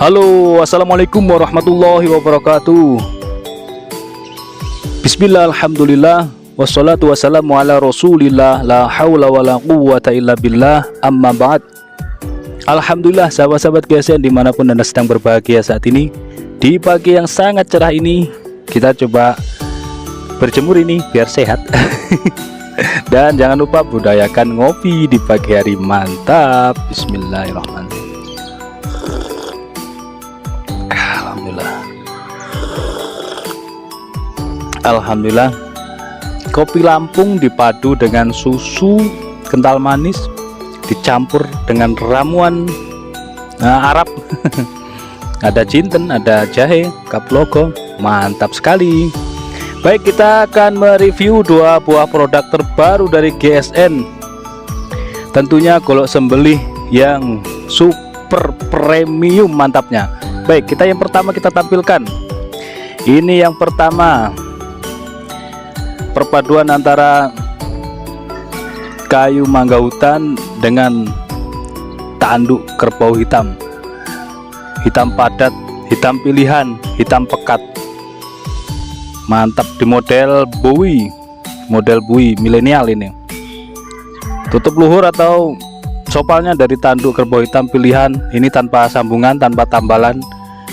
Halo, assalamualaikum warahmatullahi wabarakatuh. Bismillah, alhamdulillah, wassalatu wassalamu ala rasulillah, la hawla wa la quwwata illa billah, amma ba'd. Alhamdulillah, sahabat-sahabat GSN dimanapun Anda sedang berbahagia saat ini, di pagi yang sangat cerah ini, kita coba berjemur ini biar sehat. Dan jangan lupa budayakan ngopi di pagi hari, mantap. Bismillahirrahmanirrahim. Alhamdulillah, kopi Lampung dipadu dengan susu kental manis dicampur dengan ramuan Arab. Ada jinten, ada jahe, kaplogo, mantap sekali. Baik, kita akan mereview dua buah produk terbaru dari GSN. Tentunya golok sembelih yang super premium mantapnya. Baik, yang pertama kita tampilkan. Ini yang pertama, perpaduan antara kayu mangga hutan dengan tanduk kerbau hitam. Hitam padat, hitam pilihan, hitam pekat. Mantap, di model Bowie milenial ini. Tutup luhur atau sopalnya dari tanduk kerbau hitam pilihan, ini tanpa sambungan, tanpa tambalan.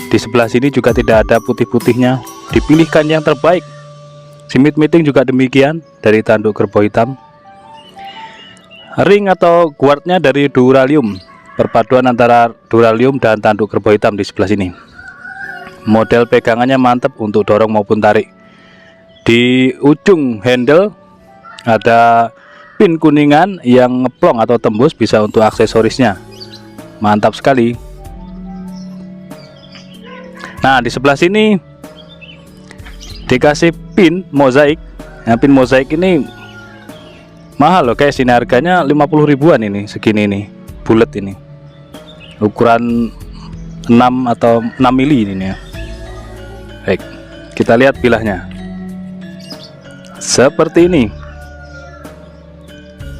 Di sebelah sini juga tidak ada putih-putihnya, dipilihkan yang terbaik. Simit meeting juga demikian, dari tanduk kerbau hitam. Ring atau guardnya dari duralium, perpaduan antara duralium dan tanduk kerbau hitam di sebelah sini. Model pegangannya mantap untuk dorong maupun tarik. Di ujung handle ada pin kuningan yang ngeplong atau tembus, bisa untuk aksesorisnya. Mantap sekali. Nah, di sebelah sini dikasih pin mozaik. Nah, pin mozaik ini mahal loh guys, ini harganya 50 ribuan ini, segini ini, bulat ini, ukuran 6 atau 6 mili ini ya. Baik, kita lihat bilahnya seperti ini.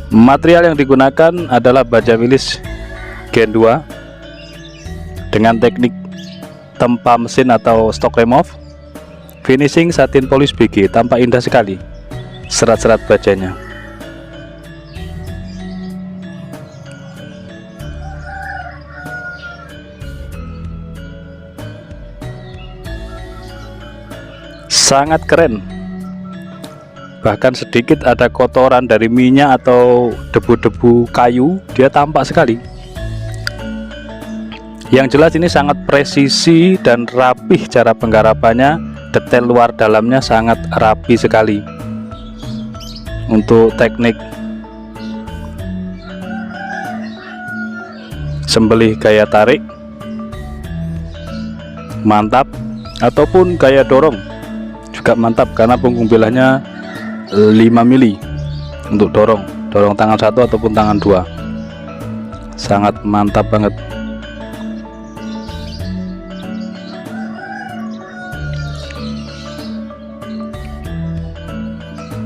Material yang digunakan adalah baja wilis Gen 2 dengan teknik tempa mesin atau stock remove. Finishing satin polis BG, tampak indah sekali serat-serat bajanya. Sangat keren. Bahkan sedikit ada kotoran dari minyak atau debu-debu kayu, dia tampak sekali. Yang jelas ini sangat presisi dan rapih cara penggarapannya. Detail luar dalamnya sangat rapi sekali. Untuk teknik sembelih gaya tarik mantap, ataupun gaya dorong juga mantap, karena punggung bilahnya 5 mili untuk dorong tangan satu ataupun tangan dua. Sangat mantap banget.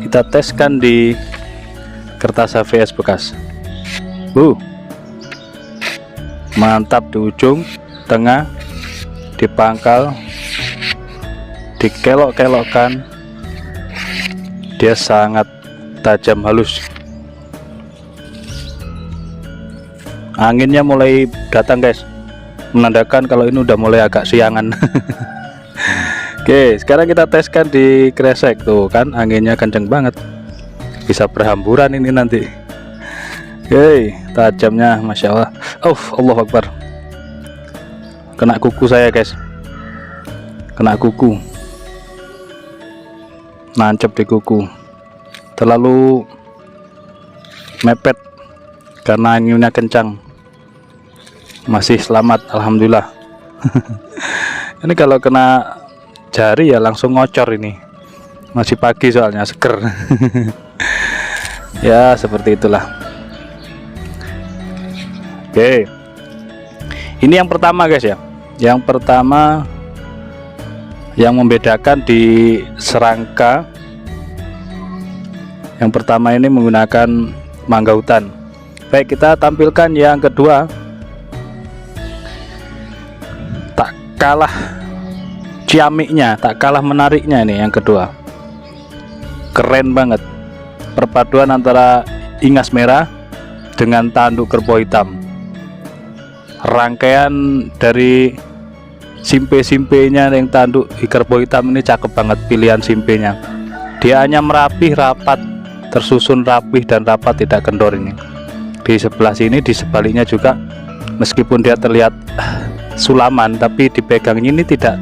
Kita teskan di kertas HVS bekas. Mantap, di ujung, tengah, di pangkal, dikelok-kelokkan, dia sangat tajam, halus. Anginnya mulai datang guys, menandakan kalau ini udah mulai agak siangan. Oke, sekarang kita teskan di kresek. Tuh kan, anginnya kenceng banget, bisa berhamburan ini nanti. Oke, tajamnya Masya Allah. Allahu Akbar. Kena kuku saya guys, kena kuku, nancep di kuku, terlalu mepet karena anginnya kencang. Masih selamat, alhamdulillah. Ini kalau kena jari ya langsung ngocor ini. Masih pagi soalnya, seger. Ya seperti itulah. Oke, ini yang pertama guys ya. Yang pertama yang membedakan di serangka, yang pertama ini menggunakan mangga hutan. Baik, kita tampilkan yang kedua. Tak kalah ciamiknya, tak kalah menariknya ini yang kedua. Keren banget perpaduan antara ingas merah dengan tanduk kerbau hitam. Rangkaian dari simpe-simpenya yang tanduk kerbau hitam ini cakep banget pilihan simpenya. Dia hanya merapih, rapat, tersusun rapih dan rapat, tidak kendor ini. Di sebelah sini, di sebaliknya juga, meskipun dia terlihat sulaman, tapi dipegangnya ini tidak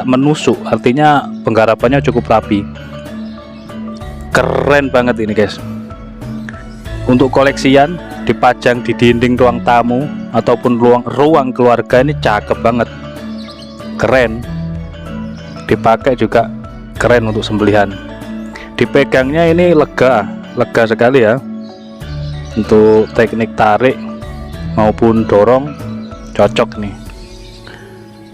menusuk, artinya penggarapannya cukup rapi. Keren banget ini guys. Untuk koleksian, dipajang di dinding ruang tamu ataupun ruang keluarga ini cakep banget, keren. Dipakai juga keren untuk sembelihan. Dipegangnya ini lega sekali ya. Untuk teknik tarik maupun dorong cocok nih.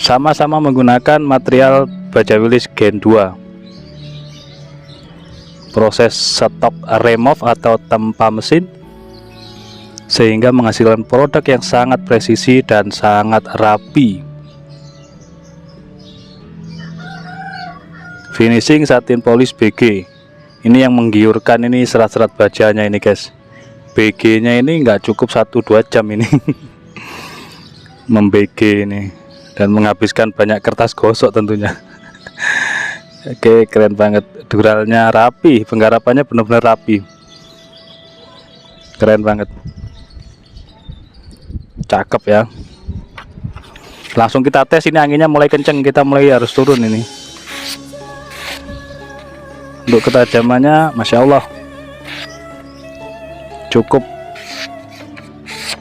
Sama-sama menggunakan material baja wilis Gen 2. Proses stop remove atau tempa mesin sehingga menghasilkan produk yang sangat presisi dan sangat rapi. Finishing satin polish BG. Ini yang menggiurkan, ini serat-serat bajanya ini guys. BG nya ini nggak cukup 1-2 jam ini mem-BG ini, dan menghabiskan banyak kertas gosok tentunya. Oke, keren banget. Duralnya rapi, penggarapannya benar-benar rapi, keren banget, cakep ya. Langsung kita tes, ini anginnya mulai kenceng, kita mulai harus turun ini. Untuk ketajamannya Masya Allah cukup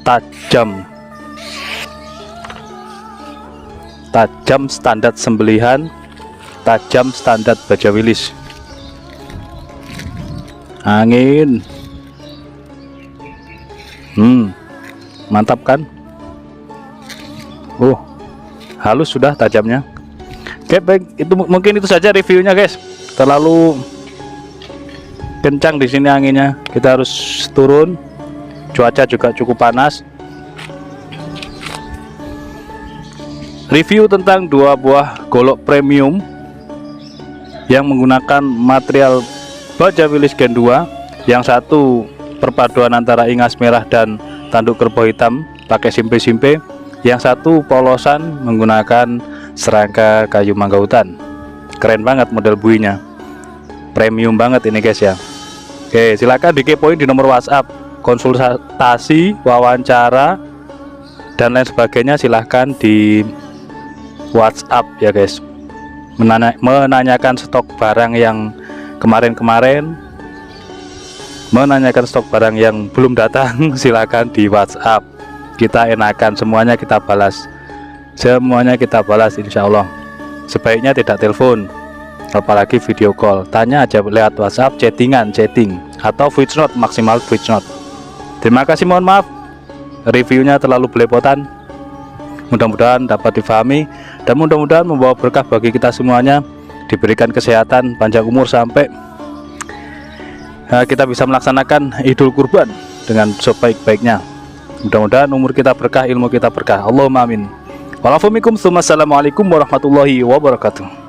tajam standar sembelihan, tajam standar baja wilis. Angin mantap kan. Halus sudah tajamnya. Oke, baik, itu mungkin itu saja reviewnya guys. Terlalu kencang di sini anginnya, kita harus turun. Cuaca juga cukup panas. Review tentang dua buah golok premium yang menggunakan material baja wilis Gen 2. Yang satu perpaduan antara ingas merah dan tanduk kerbau hitam pakai simpe-simpe. Yang satu polosan menggunakan serangka kayu mangga hutan. Keren banget model buinya, premium banget ini guys ya. Oke, silakan dikepoin di nomor WhatsApp, konsultasi, wawancara dan lain sebagainya. Silahkan di WhatsApp ya guys, menanyakan stok barang yang kemarin-kemarin, menanyakan stok barang yang belum datang. Silahkan di WhatsApp, kita enakan, semuanya kita balas, insya Allah. Sebaiknya tidak telepon, apalagi video call. Tanya aja lewat WhatsApp, chatting atau voice note, maksimal voice note. Terima kasih, mohon maaf reviewnya terlalu belepotan. Mudah-mudahan dapat difahami dan mudah-mudahan membawa berkah bagi kita semuanya, diberikan kesehatan, panjang umur sampai kita bisa melaksanakan Idul Kurban dengan sebaik-baiknya. Mudah-mudahan umur kita berkah, ilmu kita berkah. Allahumma amin. Walafumikum, assalamualaikum warahmatullahi wabarakatuh.